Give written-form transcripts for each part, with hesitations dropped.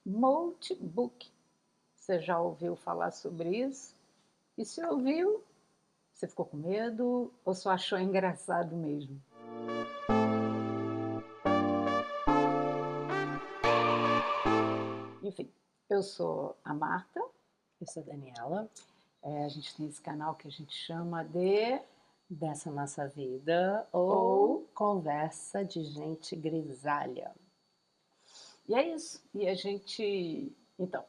Notebook. Você já ouviu falar sobre isso? E se ouviu, você ficou com medo ou só achou engraçado mesmo? Enfim, eu sou a Marta. Eu sou a Daniela, A gente tem esse canal que a gente chama de dessa nossa vida ou conversa de gente grisalha. E é isso. E a gente, então,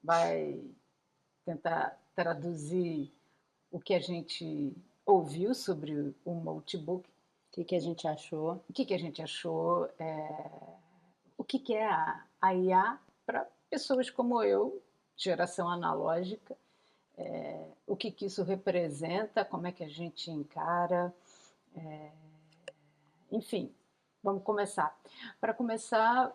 vai tentar traduzir o que a gente ouviu sobre o Notebook, O que a gente achou? o que a gente achou, o que é a IA para pessoas como eu, geração analógica, o que isso representa, como é que a gente encara, enfim, vamos começar. Para começar,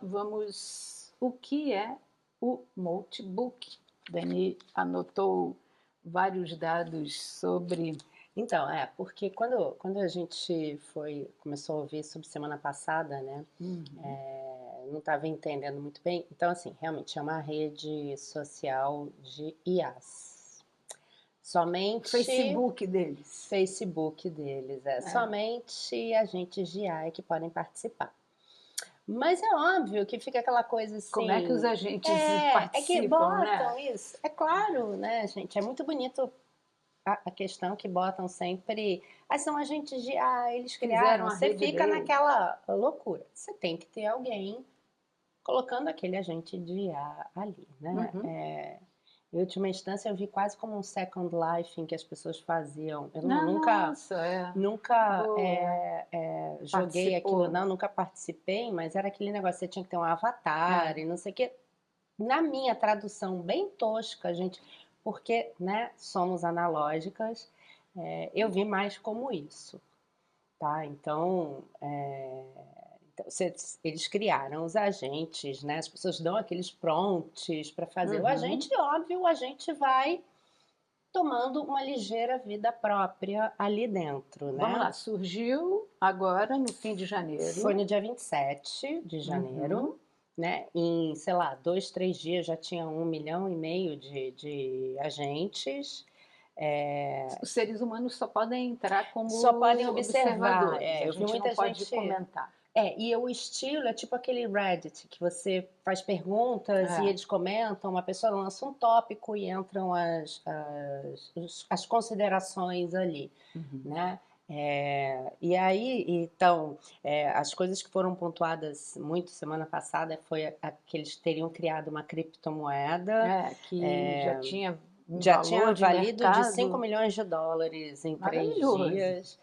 o que é o Notebook? Dani anotou vários dados sobre. Então, porque quando a gente começou a ouvir sobre semana passada, né? Não estava entendendo muito bem. Então, assim, realmente é uma rede social de IAs. Somente Facebook deles. Facebook deles, somente agentes de IA que podem participar. Mas é óbvio que fica aquela coisa assim... Como é que os agentes participam, É que botam, né? isso. É claro, né, gente? É muito bonito a questão que botam sempre... são agentes de IA, eles criaram. Você fica naquela loucura. Você tem que ter alguém colocando aquele agente de IA ali, né? Em última instância, eu vi quase como um Second Life em que as pessoas faziam. Eu nunca joguei aquilo, não, nunca participei, mas era aquele negócio, você tinha que ter um avatar e não sei o quê. Na minha tradução bem tosca, gente, porque, né, somos analógicas, eu vi mais como isso, tá? Então, eles criaram os agentes, né? As pessoas dão aqueles prompts para fazer o agente, e óbvio, o agente vai tomando uma ligeira vida própria ali dentro, né? Vamos lá, surgiu agora no fim de janeiro. Foi no dia 27 de janeiro, né? Em, sei lá, 2, 3 dias já tinha 1,5 milhão de agentes. Os seres humanos só podem entrar como só podem observar. A gente não pode comentar. E o estilo é tipo aquele Reddit, que você faz perguntas e eles comentam, uma pessoa lança um tópico e entram as considerações ali, né? E aí, então, as coisas que foram pontuadas muito semana passada foi que eles teriam criado uma criptomoeda. Que já tinha valido de 5 milhões de dólares em 3 dias.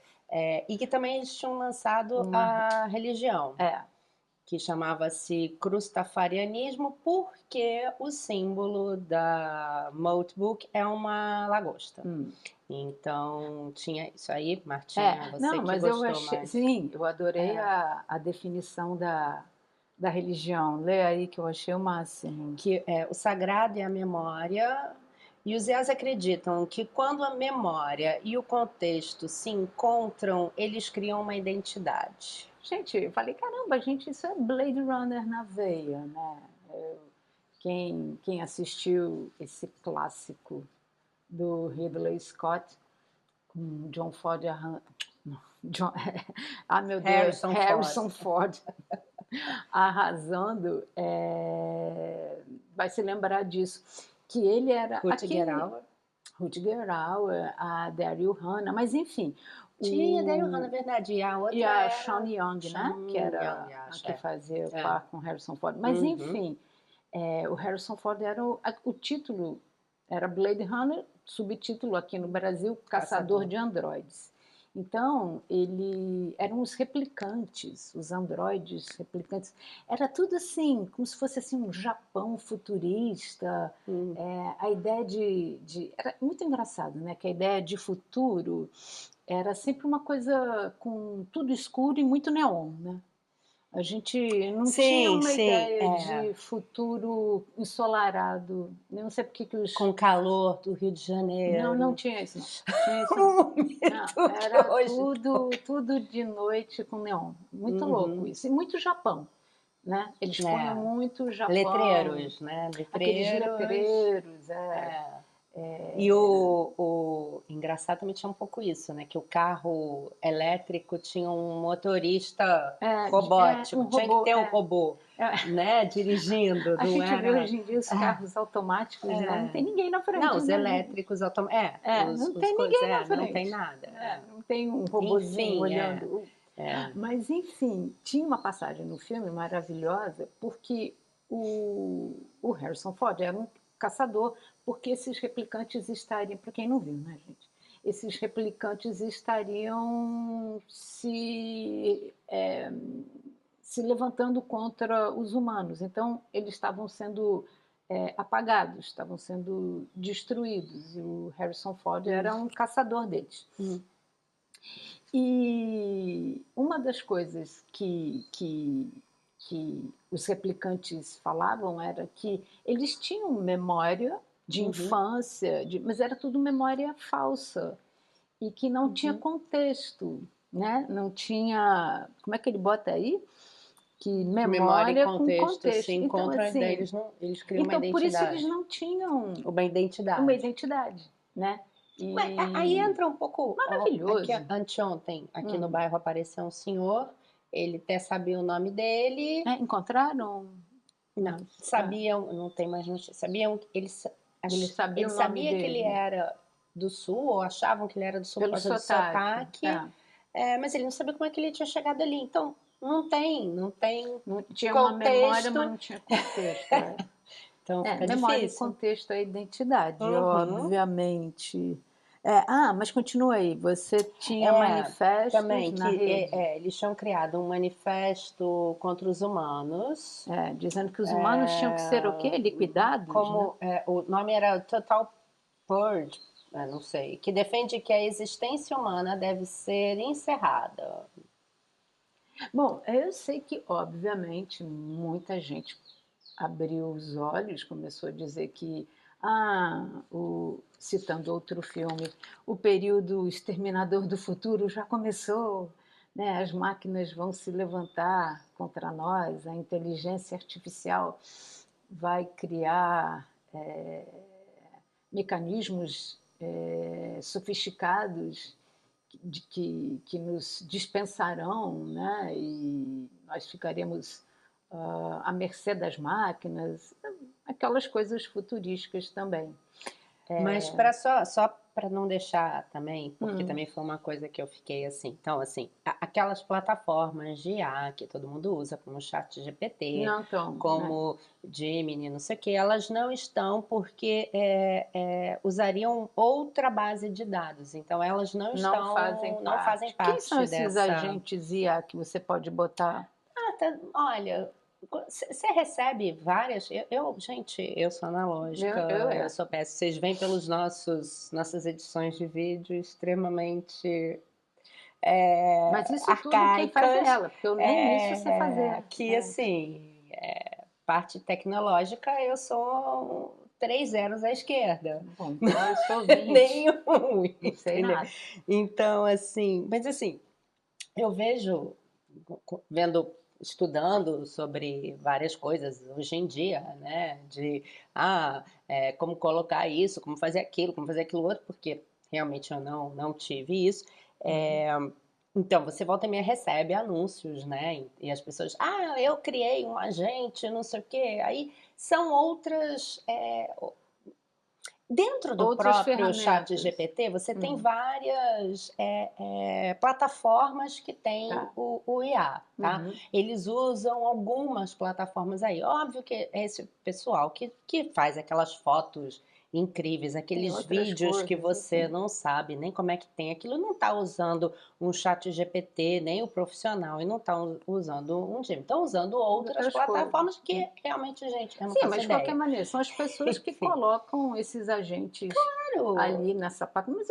E que também eles tinham lançado a religião, que chamava-se crustafarianismo, porque o símbolo da Notebook é uma lagosta. Então, tinha isso aí, Martinha, você que gostou mais. Sim, eu adorei a definição da religião. Lê aí que eu achei o máximo. Que o sagrado e a memória... E os IAs acreditam que quando a memória e o contexto se encontram, eles criam uma identidade. Gente, eu falei, caramba, gente, isso é Blade Runner na veia, né? Quem assistiu esse clássico do Ridley Scott, com John Ford meu Deus, Harrison Ford arrasando, vai se lembrar disso. Que ele era Rutger Hauer, a Daryl Hannah, mas enfim. Tinha a Daryl Hannah, verdade, e a outra era Sean Young, né? Que era a que fazia par com Harrison Ford. Mas enfim, o Harrison Ford era o título, era Blade Runner, subtítulo aqui no Brasil, Caçador de Androides. Então, eram os replicantes, os androides replicantes. Era tudo assim, como se fosse assim, um Japão futurista. A ideia era muito engraçado, né? Que a ideia de futuro era sempre uma coisa com tudo escuro e muito neon, né? A gente não tinha uma ideia de futuro ensolarado. Eu não sei porque que os... Com calor do Rio de Janeiro. Não tinha isso. Não, era tudo de noite com neon. Muito louco isso. E muito Japão. né? Eles punham muito Japão. Letreiros, né? Aqueles letreiros, E o engraçado também tinha um pouco isso, né? Que o carro elétrico tinha um motorista robótico, tinha que ter um robô, né? Dirigindo, a gente vê hoje em dia os carros automáticos, né? Não tem ninguém na frente. Não, os elétricos automáticos. Não tem ninguém na frente. Não tem nada. Não tem um robozinho olhando. Mas, enfim, tinha uma passagem no filme maravilhosa, porque o Harrison Ford era um caçador, porque esses replicantes estariam, para quem não viu, né, gente? Esses replicantes estariam se levantando contra os humanos. Então, eles estavam sendo apagados, estavam sendo destruídos. E o Harrison Ford era um caçador deles. E uma das coisas que os replicantes falavam era que eles tinham memória de infância, mas era tudo memória falsa e que não tinha contexto, né? Não tinha, como é que ele bota aí? Que memória com contexto. Se encontra, então, assim, eles criam uma identidade. Então, por isso eles não tinham uma identidade, né? Aí entra um pouco... Maravilhoso. Anteontem, aqui no bairro, apareceu um senhor, ele até sabia o nome dele. Encontraram? Não, sabiam, não tem mais notícia, sabiam, ele sabia que ele era do Sul, ou achavam que ele era do Sul por causa do sotaque, mas ele não sabia como é que ele tinha chegado ali. Então, não tinha contexto. Uma memória, mas não tinha contexto. Então fica memória difícil. E contexto é identidade, obviamente. Mas continua aí, você tinha manifestos também, na rede. Eles tinham criado um manifesto contra os humanos. Dizendo que os humanos tinham que ser o quê? Liquidados? O nome era Total Purge, não sei, que defende que a existência humana deve ser encerrada. Bom, eu sei que, obviamente, muita gente abriu os olhos, começou a dizer que, citando outro filme, o período exterminador do futuro já começou, né? As máquinas vão se levantar contra nós, a inteligência artificial vai criar mecanismos sofisticados que nos dispensarão, né? E nós ficaremos à mercê das máquinas, aquelas coisas futurísticas também. Mas só para não deixar também, porque também foi uma coisa que eu fiquei assim. Então, assim, aquelas plataformas de IA que todo mundo usa, como o ChatGPT, como Gemini, não sei o que, elas não estão porque usariam outra base de dados. Então, elas não fazem parte. Quem são esses agentes IA que você pode botar? Olha... Você recebe várias... Gente, eu sou analógica, eu sou péssima. Vocês veem pelos nossas edições de vídeo extremamente mas isso arcaicas. Tudo quem faz é ela, porque eu nem isso sei fazer. Que, assim, parte tecnológica, eu sou 3 zeros à esquerda. Bom, então eu sou 20. Nenhum. Não sei nada. Então, assim... Mas, assim, eu estudando sobre várias coisas hoje em dia, né? De como colocar isso, como fazer aquilo outro, porque realmente eu não tive isso. Então, você volta e meia recebe anúncios, né? E as pessoas, eu criei um agente, não sei o quê. Aí são outras... Dentro do próprio ChatGPT, você tem várias plataformas que tem o IA, tá? Eles usam algumas plataformas aí. Óbvio que é esse pessoal que faz aquelas fotos incríveis, aqueles vídeos que você não sabe nem como é que tem. Aquilo não está usando um ChatGPT, nem o profissional, e não está usando um Gemini. Estão usando outras plataformas que realmente, gente, eu não faço mas de qualquer maneira, são as pessoas que colocam esses agentes ali nessa parte. Mas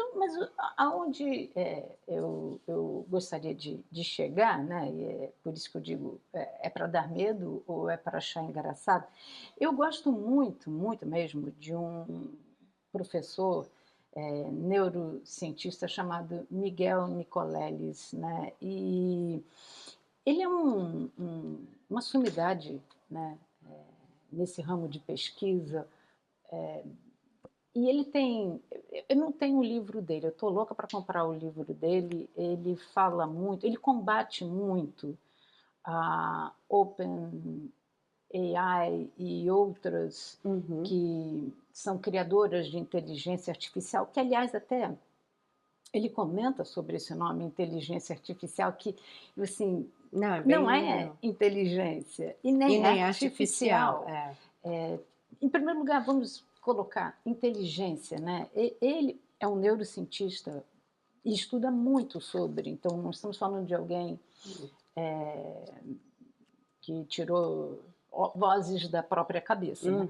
aonde eu gostaria de chegar, né? E é por isso que eu digo, é para dar medo ou é para achar engraçado? Eu gosto muito, muito mesmo de um professor neurocientista chamado Miguel Nicoleles, né? E ele é uma sumidade, né, nesse ramo de pesquisa. E ele tem... Eu não tenho o livro dele, eu estou louca para comprar o livro dele. Ele fala muito, ele combate muito a OpenAI e outras que são criadoras de inteligência artificial, que, aliás, até ele comenta sobre esse nome, inteligência artificial, que, assim, não é inteligência e nem é artificial. Em primeiro lugar, vamos colocar inteligência, né? Ele é um neurocientista e estuda muito sobre, então não estamos falando de alguém que tirou vozes da própria cabeça, né?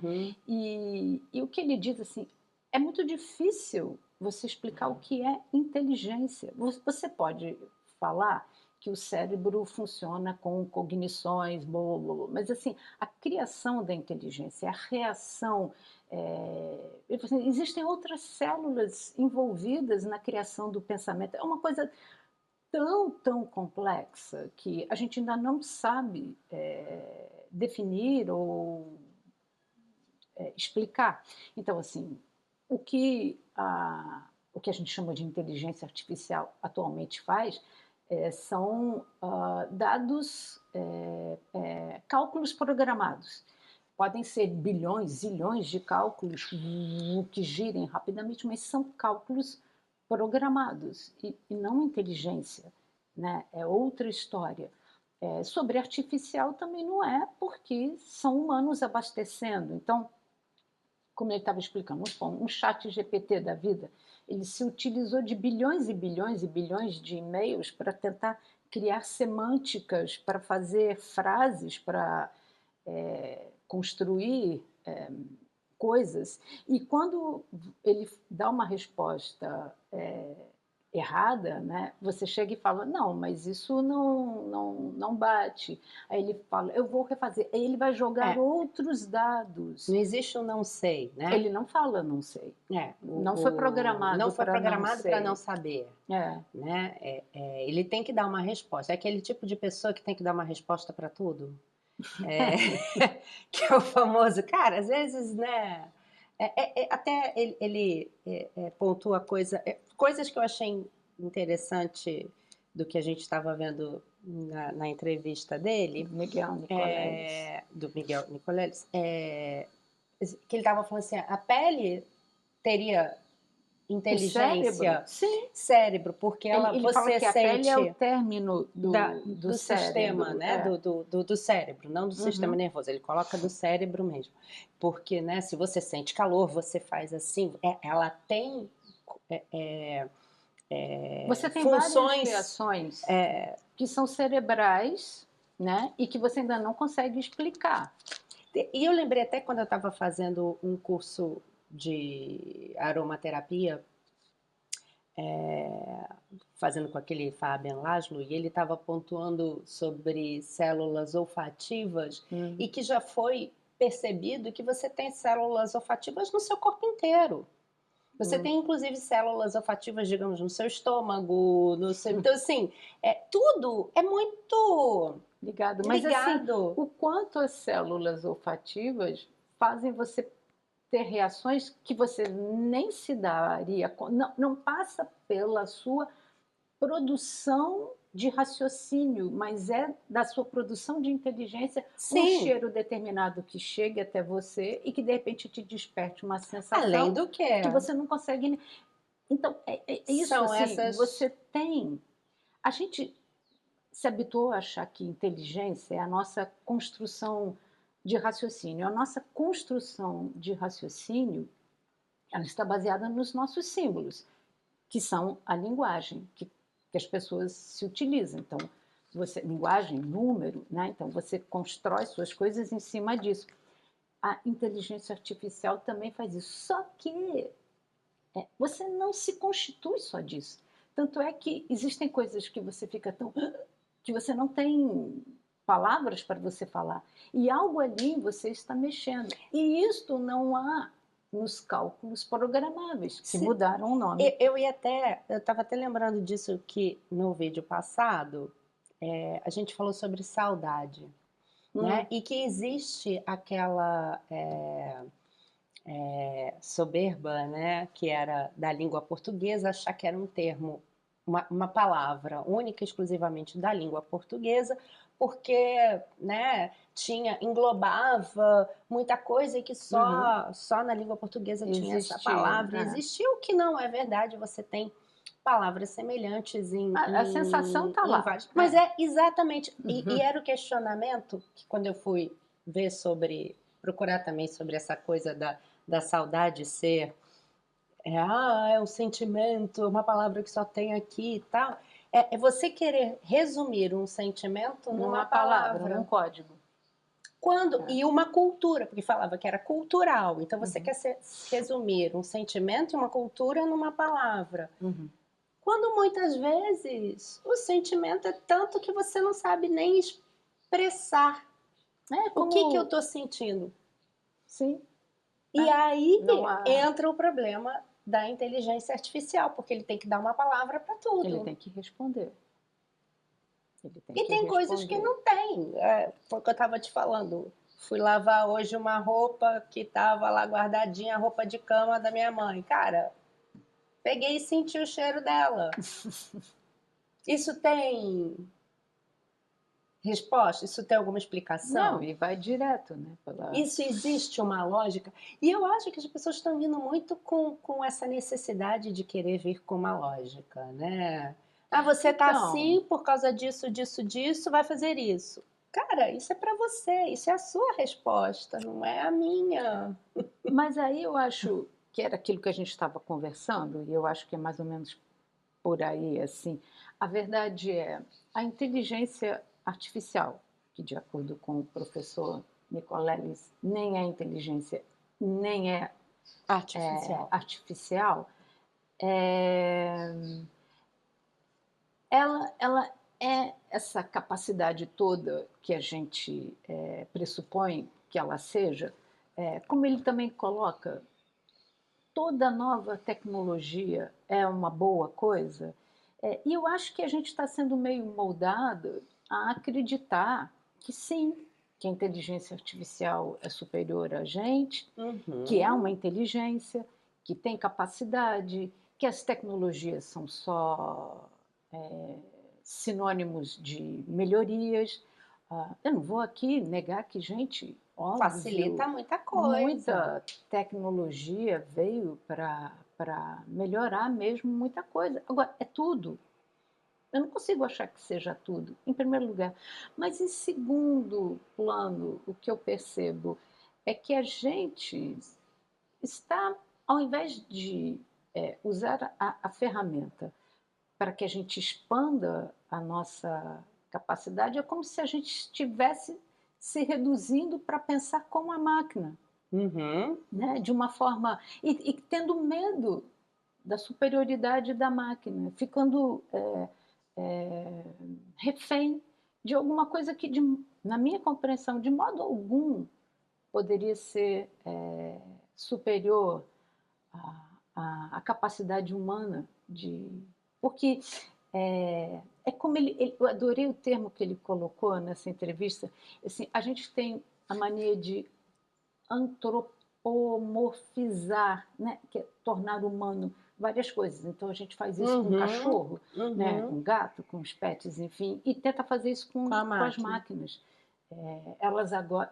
E o que ele diz, assim, é muito difícil você explicar o que é inteligência. Você pode falar que o cérebro funciona com cognições, blá, blá, blá, mas, assim, a criação da inteligência, a reação... existem outras células envolvidas na criação do pensamento. É uma coisa tão complexa que a gente ainda não sabe definir ou explicar. Então, assim, o que a gente chama de inteligência artificial atualmente faz são dados, cálculos programados. Podem ser bilhões, zilhões de cálculos que girem rapidamente, mas são cálculos programados e não inteligência, né? É outra história. Sobre artificial também não é, porque são humanos abastecendo. Então, como ele estava explicando, um chat GPT da vida, ele se utilizou de bilhões e bilhões e bilhões de e-mails para tentar criar semânticas, para fazer frases, para construir coisas. E quando ele dá uma resposta errada, né, você chega e fala, não, mas isso não bate. Aí ele fala, eu vou refazer. Aí ele vai jogar outros dados. Não existe um não sei, né? Ele não fala não sei. Não foi programado para não saber. Né? Ele tem que dar uma resposta. É aquele tipo de pessoa que tem que dar uma resposta para tudo. Que é o famoso... Cara, às vezes, né... até ele pontua coisas que eu achei interessante do que a gente estava vendo na entrevista dele. Miguel Nicoleles. Do Miguel Nicoleles. Que ele estava falando assim, a pele teria inteligência, cérebro, porque ele fala que a pele é o término do sistema, cérebro, né? Do cérebro, não do sistema nervoso. Ele coloca do cérebro mesmo, porque, né? Se você sente calor, você faz assim. Ela tem você tem funções, várias reações que são cerebrais, né? E que você ainda não consegue explicar. E eu lembrei até quando eu estava fazendo um curso de aromaterapia, fazendo com aquele Fabian Laszlo, e ele estava pontuando sobre células olfativas e que já foi percebido que você tem células olfativas no seu corpo inteiro. Você tem, inclusive, células olfativas, digamos, no seu estômago, no seu... Então, assim, tudo é muito ligado. Mas, assim, o quanto as células olfativas fazem você ter reações que você nem se daria... Não passa pela sua produção de raciocínio, mas é da sua produção de inteligência. Um cheiro determinado que chegue até você e que, de repente, te desperte uma sensação... Além do que você não consegue... Então, isso, são assim, você tem... A gente se habituou a achar que inteligência é a nossa construção de raciocínio. A nossa construção de raciocínio, ela está baseada nos nossos símbolos, que são a linguagem, que as pessoas se utilizam. Então, linguagem, número, né? Então você constrói suas coisas em cima disso. A inteligência artificial também faz isso. Só que você não se constitui só disso. Tanto é que existem coisas que você fica tão... que você não tem palavras para você falar. E algo ali você está mexendo. E isto não há nos cálculos programáveis, que mudaram o nome. Eu estava até lembrando disso que no vídeo passado, a gente falou sobre saudade, né? E que existe aquela soberba, né? Que era da língua portuguesa, achar que era um termo, uma palavra única, exclusivamente da língua portuguesa, porque, né, englobava muita coisa e que só na língua portuguesa tinha essa palavra. Existia o que não é verdade, você tem palavras semelhantes a sensação está lá. Mas é exatamente, e era o questionamento que quando eu fui ver procurar também sobre essa coisa da saudade ser é um sentimento, uma palavra que só tem aqui e tal. É você querer resumir um sentimento numa palavra, num código. E uma cultura, porque falava que era cultural. Então você quer resumir um sentimento e uma cultura numa palavra. Quando muitas vezes o sentimento é tanto que você não sabe nem expressar o que eu estou sentindo. Sim. E aí entra o problema da inteligência artificial, porque ele tem que dar uma palavra para tudo. Ele tem que responder. Tem coisas que não tem. Foi o que eu estava te falando. Fui lavar hoje uma roupa que estava lá guardadinha, a roupa de cama da minha mãe. Cara, peguei e senti o cheiro dela. Isso tem resposta? Isso tem alguma explicação? Não, e vai direto, né? Isso existe uma lógica. E eu acho que as pessoas estão vindo muito com essa necessidade de querer vir com uma lógica, né? Você tá assim por causa disso, vai fazer isso. Cara, isso é para você, isso é a sua resposta, não é a minha. Mas aí eu acho que era aquilo que a gente estava conversando, e eu acho que é mais ou menos por aí, assim. A verdade é, a inteligência artificial, que de acordo com o professor Nicoleles, nem é inteligência, nem é artificial, ela é essa capacidade toda que a gente pressupõe que ela seja, como ele também coloca, toda nova tecnologia é uma boa coisa, e eu acho que a gente está sendo meio moldado a acreditar que sim, que a inteligência artificial é superior a gente, que é uma inteligência, que tem capacidade, que as tecnologias são só sinônimos de melhorias. Eu não vou aqui negar que, gente, óbvio, facilita muita coisa. Muita tecnologia veio para melhorar mesmo muita coisa. Agora, é tudo. Eu não consigo achar que seja tudo, em primeiro lugar. Mas, em segundo plano, o que eu percebo é que a gente está, ao invés de usar a ferramenta para que a gente expanda a nossa capacidade, é como se a gente estivesse se reduzindo para pensar como a máquina. Né? De uma forma... E tendo medo da superioridade da máquina, ficando refém de alguma coisa que, na minha compreensão, de modo algum poderia ser superior à capacidade humana de... Porque como eu adorei o termo que ele colocou nessa entrevista, assim, a gente tem a mania de antropomorfizar, né, que é tornar humano várias coisas. Então a gente faz isso com um cachorro, né, com um gato, com os pets, enfim, e tenta fazer isso com as máquinas. Elas agora...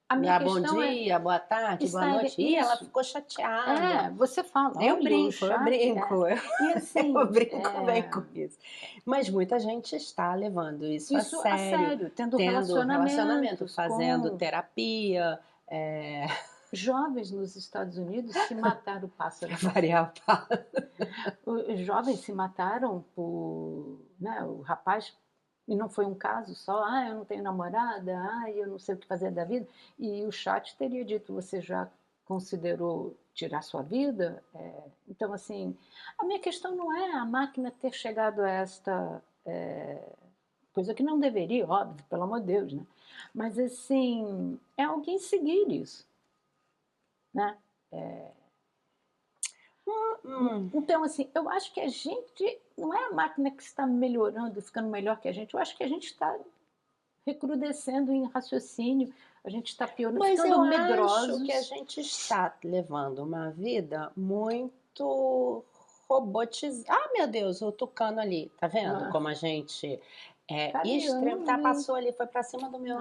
A minha questão bom dia, boa tarde, boa noite. E ela ficou chateada. Você fala. Eu brinco. E assim, eu brinco bem com isso. Mas muita gente está levando isso a sério. Tendo relacionamento, fazendo terapia. Jovens nos Estados Unidos se mataram, pássaro. Variar o pássaro. Os jovens se mataram por... Né, o rapaz... E não foi um caso só, eu não tenho namorada, eu não sei o que fazer da vida. E o chat teria dito, você já considerou tirar sua vida? Então, assim, a minha questão não é a máquina ter chegado a esta coisa que não deveria, óbvio, pelo amor de Deus, né? Mas, assim, é alguém seguir isso, né? Então, assim, eu acho que a gente, não é a máquina que está melhorando, ficando melhor que a gente, eu acho que a gente está recrudescendo em raciocínio, a gente está piorando, ficando medrosos. Mas eu acho que a gente está levando uma vida muito robotizada. Ah, meu Deus, o tucano ali, tá vendo como a gente passou ali, foi para cima do meu,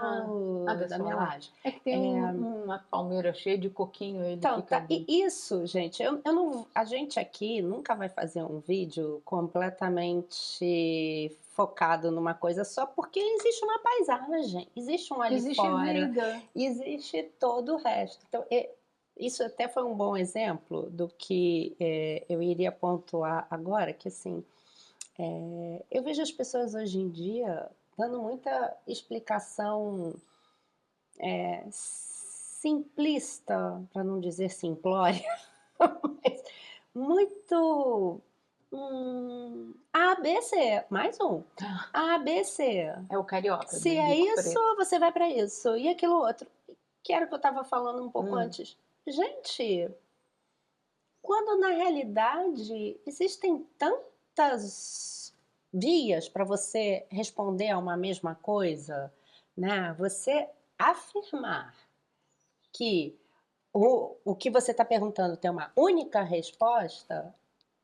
da minha laje. É que tem uma palmeira cheia de coquinho, ele então, fica e isso, gente, eu não, a gente aqui nunca vai fazer um vídeo completamente focado numa coisa só, porque existe uma paisagem, existe um ali fora, vida. Existe todo o resto. Então, isso até foi um bom exemplo do que eu iria pontuar agora, que assim, eu vejo as pessoas hoje em dia dando muita explicação simplista, para não dizer simplória, mas muito ABC, mais um. ABC. É o carioca. Se é isso, você vai para isso. E aquilo outro. Que era o que eu estava falando um pouco antes. Gente, quando na realidade existem tantas vias para você responder a uma mesma coisa, né? Você afirmar que o que você está perguntando tem uma única resposta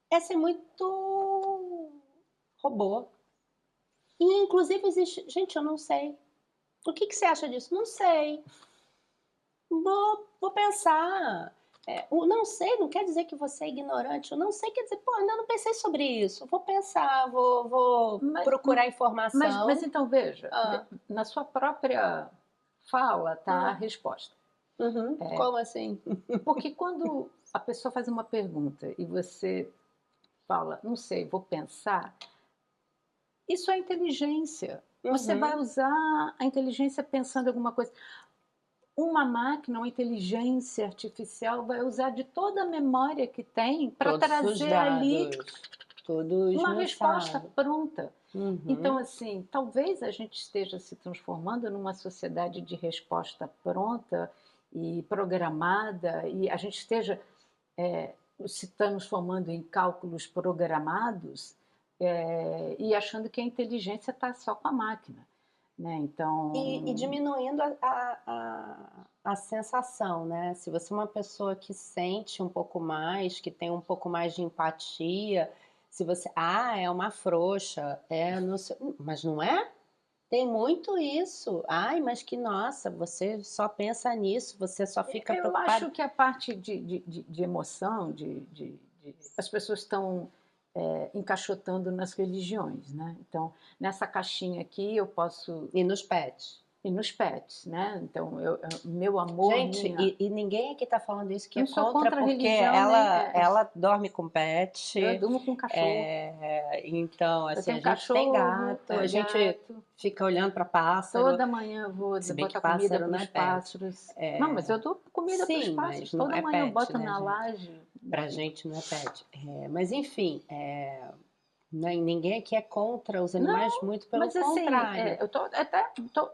é ser muito robô. E inclusive existe... Gente, eu não sei. O que você acha disso? Não sei. Vou pensar. O não sei não quer dizer que você é ignorante. O não sei quer dizer, pô, ainda não pensei sobre isso. Vou pensar, vou procurar informação. Mas então, veja, na sua própria fala está a resposta. Como assim? Porque quando a pessoa faz uma pergunta e você fala, não sei, vou pensar, isso é inteligência. Você vai usar a inteligência pensando em alguma coisa. Uma máquina, uma inteligência artificial vai usar de toda a memória que tem para trazer ali uma resposta pronta. Então, assim, talvez a gente esteja se transformando numa sociedade de resposta pronta e programada, e a gente esteja se transformando em cálculos programados e achando que a inteligência está só com a máquina. Né? Então... E diminuindo a sensação, né? Se você é uma pessoa que sente um pouco mais, que tem um pouco mais de empatia, se você... é uma frouxa, não sei, mas não é? Tem muito isso. Ai, mas que nossa, você só pensa nisso, você só fica preocupada. Eu acho que a parte de emoção, as pessoas estão encaixotando nas religiões, né? Então, nessa caixinha aqui eu posso... E nos pets. E nos pets, né? Então, meu amor... Gente, e ninguém aqui está falando isso que não é contra a porque religião, ela dorme com pet. Eu durmo com cachorro. Então, assim, a gente tem gato, a gente fica olhando para pássaro. Toda manhã eu vou botar comida para os pássaros. Não, mas eu dou comida para os pássaros. Toda manhã eu boto na laje. Pra gente não é pet. Mas enfim, ninguém aqui é contra os animais, muito pelo contrário. Assim,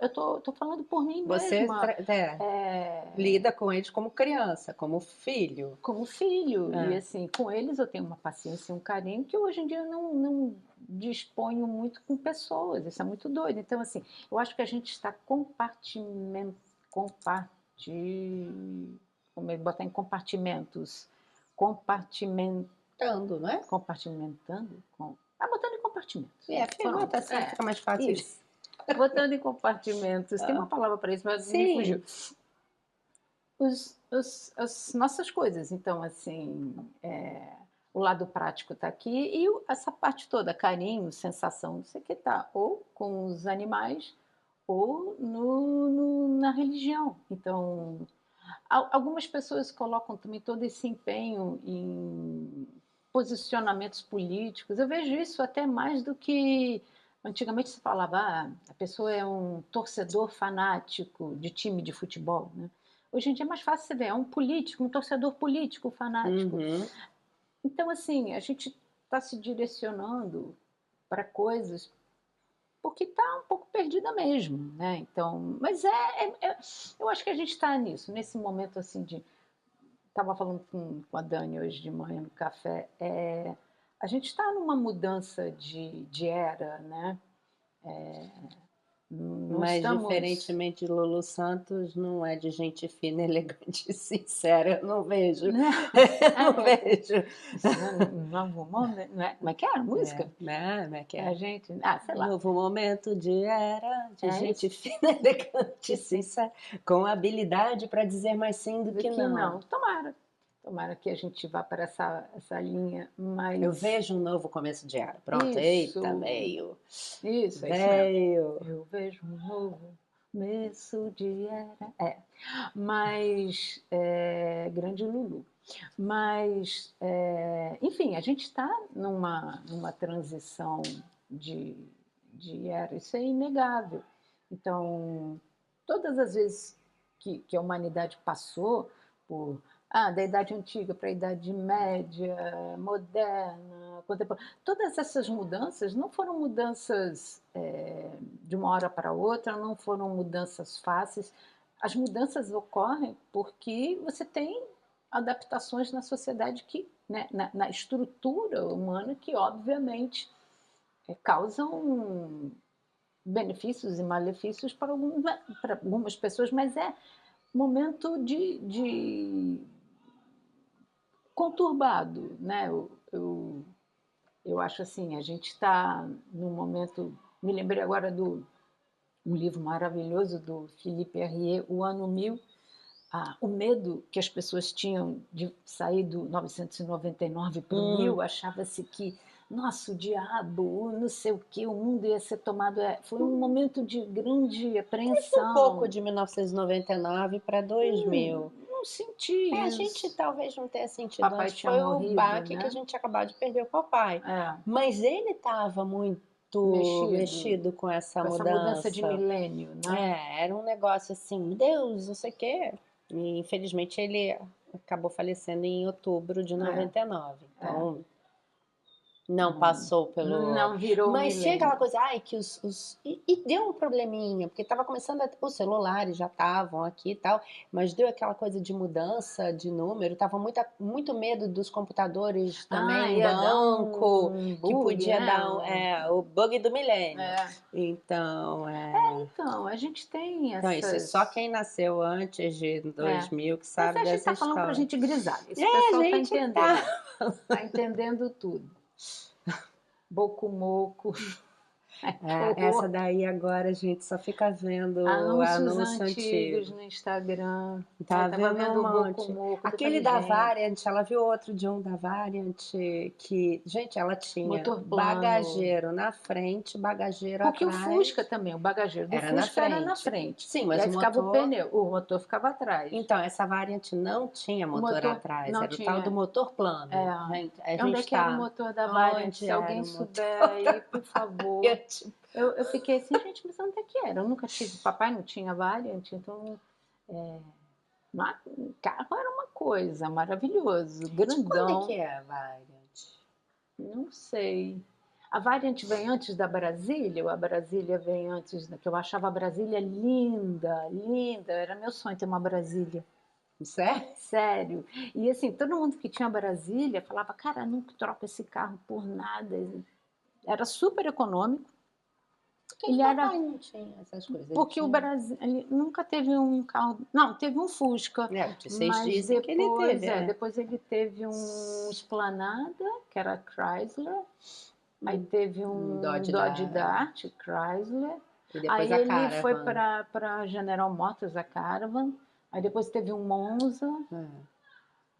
eu tô falando por mim mesma. Você lida com eles como criança, como filho. Como filho. E assim, com eles eu tenho uma paciência e um carinho que hoje em dia eu não disponho muito com pessoas. Isso é muito doido. Então, assim, eu acho que a gente está botar em compartimentos. Compartimentando, não é? Compartimentando? Botando em compartimentos. Bota assim, fica mais fácil. Isso. Botando em compartimentos. Tem uma palavra para isso, mas me fugiu. As nossas coisas. Então, assim, o lado prático está aqui e essa parte toda, carinho, sensação, não sei o que está, ou com os animais ou na religião. Então, algumas pessoas colocam também todo esse empenho em posicionamentos políticos. Eu vejo isso até mais do que... Antigamente se falava, a pessoa é um torcedor fanático de time de futebol, né? Hoje em dia é mais fácil você ver, é um político, um torcedor político fanático. Então, assim, a gente está se direcionando para coisas porque está um pouco perdida mesmo, né? Então, mas eu acho que a gente está nesse momento assim de estava falando com a Dani hoje de manhã no café, a gente está numa mudança de era, né? Mas, diferentemente de Lulu Santos, não é de gente fina, elegante e sincera. Eu não vejo. Não vejo. Novo momento, não é? Como é que é a música? Como é que é? A gente, sei lá. Novo momento de era, de gente fina, elegante e sincera, com habilidade para dizer mais sim do que não. Tomara que a gente vá para essa linha mais... Eu vejo um novo começo de era. Pronto, isso. Eita, veio. Isso, veio. Eu vejo um novo começo de era. Mas, grande Lulu. Mas, enfim, a gente está numa transição de era, isso é inegável. Então, todas as vezes que a humanidade passou por... da Idade Antiga para a Idade Média, moderna, contemporânea. Todas essas mudanças não foram mudanças de uma hora para outra, não foram mudanças fáceis. As mudanças ocorrem porque você tem adaptações na sociedade, né, na estrutura humana, que obviamente causam benefícios e malefícios para algumas pessoas, mas é momento de conturbado, né? Eu acho assim, a gente está num momento... Me lembrei agora de um livro maravilhoso do Philippe Herrier, O Ano 1000, o medo que as pessoas tinham de sair do 999 para o 1000, achava-se que, nossa, o diabo, não sei o que, o mundo ia ser tomado... Foi um momento de grande apreensão. Um pouco de 1999 para 2000. Não senti isso. A gente talvez não tenha sentido. Papai antes. Tinha Foi morrido, o baque, né? que a gente acabou de perder o papai. Mas ele estava muito mexido com essa mudança de milênio, né? Era um negócio assim, meu Deus, não sei o quê. E infelizmente ele acabou falecendo em outubro de 99. Então, não passou pelo... Não virou Mas tinha aquela milênio. coisa, que E deu um probleminha, porque estava começando, os celulares já estavam aqui e tal, mas deu aquela coisa de mudança de número, tava muito medo dos computadores também, banco, que podia dar o bug do milênio. Então, Então, a gente tem essas... Então, isso é só quem nasceu antes de 2000 que sabe dessa história. Mas a gente tá falando pra gente grisalha. Esse pessoal tá entendendo. Tá entendendo tudo. Bocumoco. Essa daí agora a gente só fica vendo anúncios antigos no Instagram. Tá vendo um monte. Aquele da Variant, ela viu outro de um da Variant que, gente, ela tinha bagageiro na frente, bagageiro porque atrás. Porque o Fusca também, o bagageiro do Fusca era na frente. Sim, mas e aí ficava o pneu, o motor ficava atrás. Então, essa Variant não tinha motor atrás, era o tal do motor plano. Onde é que era o motor da Variant? Se alguém souber aí, por favor. Eu fiquei assim, gente, mas onde é que era? Eu nunca tive, papai não tinha Variant, então... carro era uma coisa, maravilhoso, grandão. Quando é que é a Variant? Não sei. A Variant vem antes da Brasília, ou a Brasília vem antes... Que eu achava a Brasília linda, linda. Era meu sonho ter uma Brasília. Sério. E assim, todo mundo que tinha Brasília falava, cara, nunca troca esse carro por nada. Era super econômico. Ele papai não tinha essas coisas. Porque o Brasil ele nunca teve um carro... Não, teve um Fusca. Vocês dizem que ele teve. Depois ele teve um Esplanada, que era Chrysler. Aí teve um Dodge Dart, Chrysler. E depois aí ele foi para General Motors, a Caravan. Aí depois teve um Monza.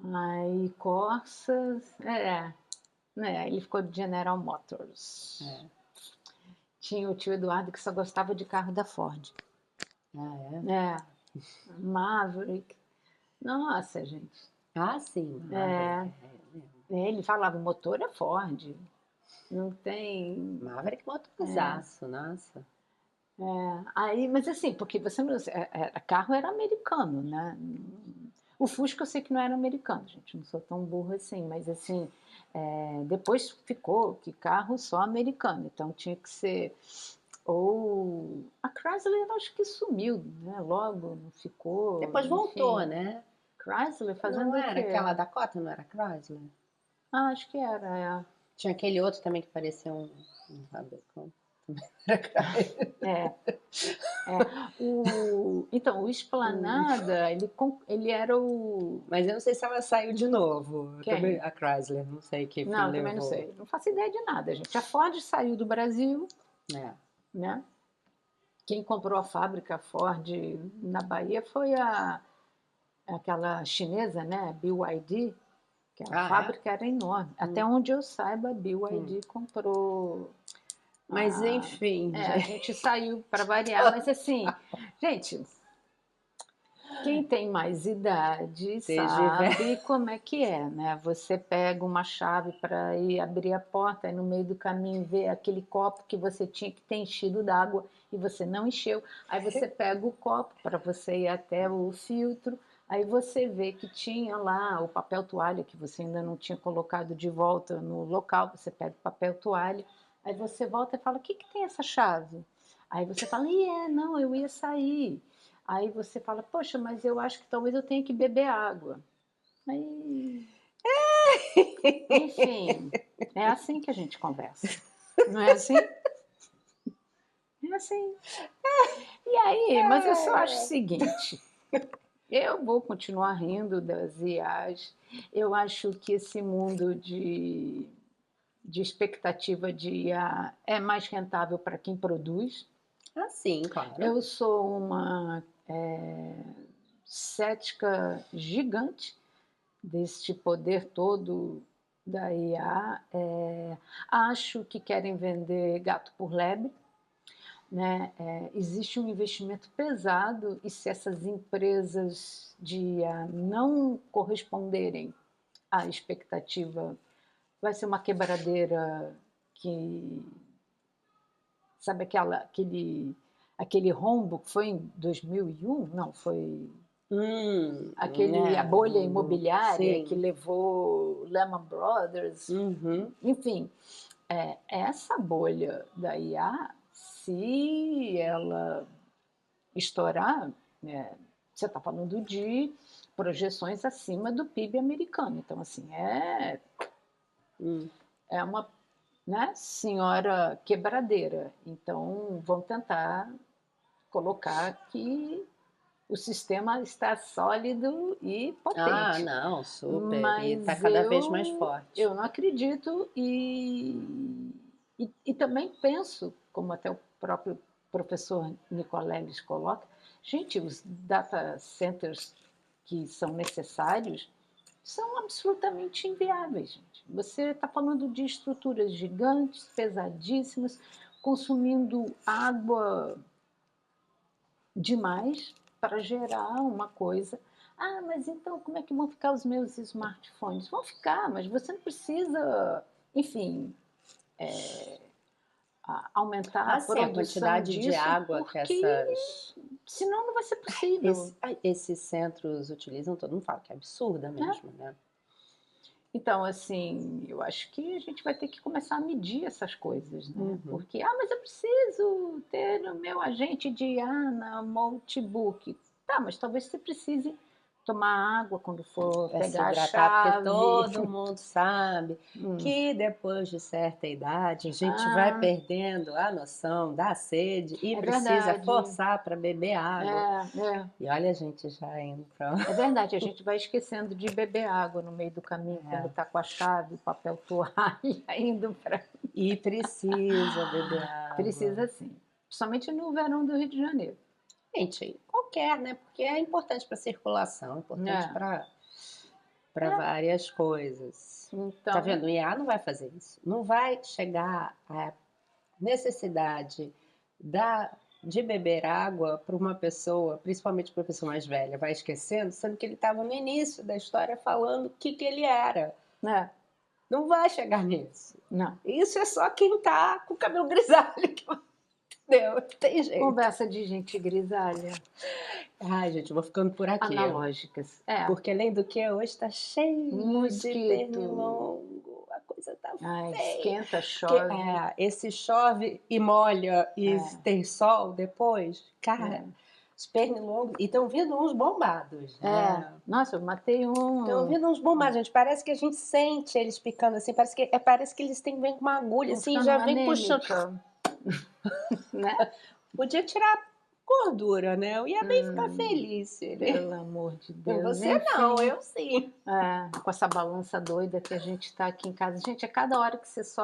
Aí Corsa. Ele ficou de General Motors. Tinha o tio Eduardo que só gostava de carro da Ford. Maverick. Nossa, gente. Sim. Ele falava, o motor é Ford. Não tem... Maverick motorizaço, nossa. Aí, mas assim, porque você não... carro era americano, né? O Fusca eu sei que não era americano, gente. Não sou tão burro assim, mas assim... depois ficou que carro só americano, então tinha que ser ou a Chrysler acho que sumiu, né? Logo não ficou. Depois voltou, né? Chrysler fazendo não o era quê? Aquela Dakota, não era Chrysler? Ah, acho que era, é. Tinha aquele outro também que parecia um rabecão. Então, o Esplanada, ele era o... Mas eu não sei se ela saiu de novo. Quem? A Chrysler, não sei que fim Não, levou. também não sei. Não faço ideia de nada, gente. A Ford saiu do Brasil, né? Quem comprou a fábrica Ford na Bahia foi aquela chinesa, né? BYD, que a fábrica era enorme. Até onde eu saiba, a BYD comprou. Mas enfim. A gente saiu para variar, mas assim, gente, quem tem mais idade sabe como é que é, né? Você pega uma chave para ir abrir a porta e no meio do caminho vê aquele copo que você tinha que ter enchido d'água e você não encheu. Aí você pega o copo para você ir até o filtro, aí você vê que tinha lá o papel toalha que você ainda não tinha colocado de volta no local, você pega o papel toalha, aí você volta e fala: "O que tem essa chave?" Aí você fala: não, eu ia sair." Aí você fala: "Poxa, mas eu acho que talvez eu tenha que beber água." Aí... Enfim, é assim que a gente conversa. Não é assim? É assim. E aí, mas eu só acho o seguinte, eu vou continuar rindo das IAs. Eu acho que esse mundo de expectativa de IA é mais rentável para quem produz. Ah, sim, claro. Eu sou uma cética gigante deste poder todo da IA. Acho que querem vender gato por lebre, né? Existe um investimento pesado e se essas empresas de IA não corresponderem à expectativa, vai ser uma quebradeira que... Sabe aquele rombo que foi em 2001? Não, foi... a bolha imobiliária que levou Lehman Brothers. Enfim, essa bolha da IA, se ela estourar, você está falando de projeções acima do PIB americano. Então, assim, é uma, né, senhora quebradeira. Então, vão tentar colocar que o sistema está sólido e potente. Ah, não, super. Mas e está cada vez mais forte. Eu não acredito e também penso, como até o próprio professor Nicoleles coloca, gente, os data centers que são necessários são absolutamente inviáveis, gente. Você está falando de estruturas gigantes, pesadíssimas, consumindo água demais para gerar uma coisa. Ah, mas então como é que vão ficar os meus smartphones? Vão ficar, mas você não precisa, enfim, aumentar a produção a quantidade disso, de água que essas... Senão não vai ser possível. Esses centros utilizam, todo mundo fala que é absurda mesmo, né? Então, assim, eu acho que a gente vai ter que começar a medir essas coisas, né? Porque, mas eu preciso ter o meu agente de IA na notebook. Tá, mas talvez você precise tomar água quando for pegar a chave. Porque todo mundo sabe que depois de certa idade a gente vai perdendo a noção da sede e precisa forçar para beber água. E olha a gente já indo para... É verdade, a gente vai esquecendo de beber água no meio do caminho, quando está com a chave, o papel toalha, indo para... E precisa beber água. Precisa sim, principalmente no verão do Rio de Janeiro. Gente, qualquer, né? Porque é importante para a circulação, é importante para várias coisas. Então, tá vendo? O IA não vai fazer isso. Não vai chegar à necessidade de beber água para uma pessoa, principalmente para uma pessoa mais velha, vai esquecendo, sendo que ele estava no início da história falando o que ele era. Não vai chegar nisso. Não. Isso é só quem tá com o cabelo grisalho. Entendeu? Tem jeito. Conversa de gente grisalha. Ai, gente, eu vou ficando por aqui. Analógicas. Porque além do que, hoje tá cheio de pernilongo. A coisa tá feia. Esquenta, chove. Esse chove e molha e tem sol depois. Cara, Os pernilongos. E estão vindo uns bombados. Né? Nossa, eu matei um. Estão vindo uns bombados, gente. Parece que a gente sente eles picando assim. Parece que eles têm vem com uma agulha assim e já vem puxando. Né? Podia tirar gordura, né? Eu ia bem ficar feliz. Pelo amor de Deus. Você não, eu sim. Com essa balança doida que a gente tá aqui em casa. Gente, a cada hora que você sobe.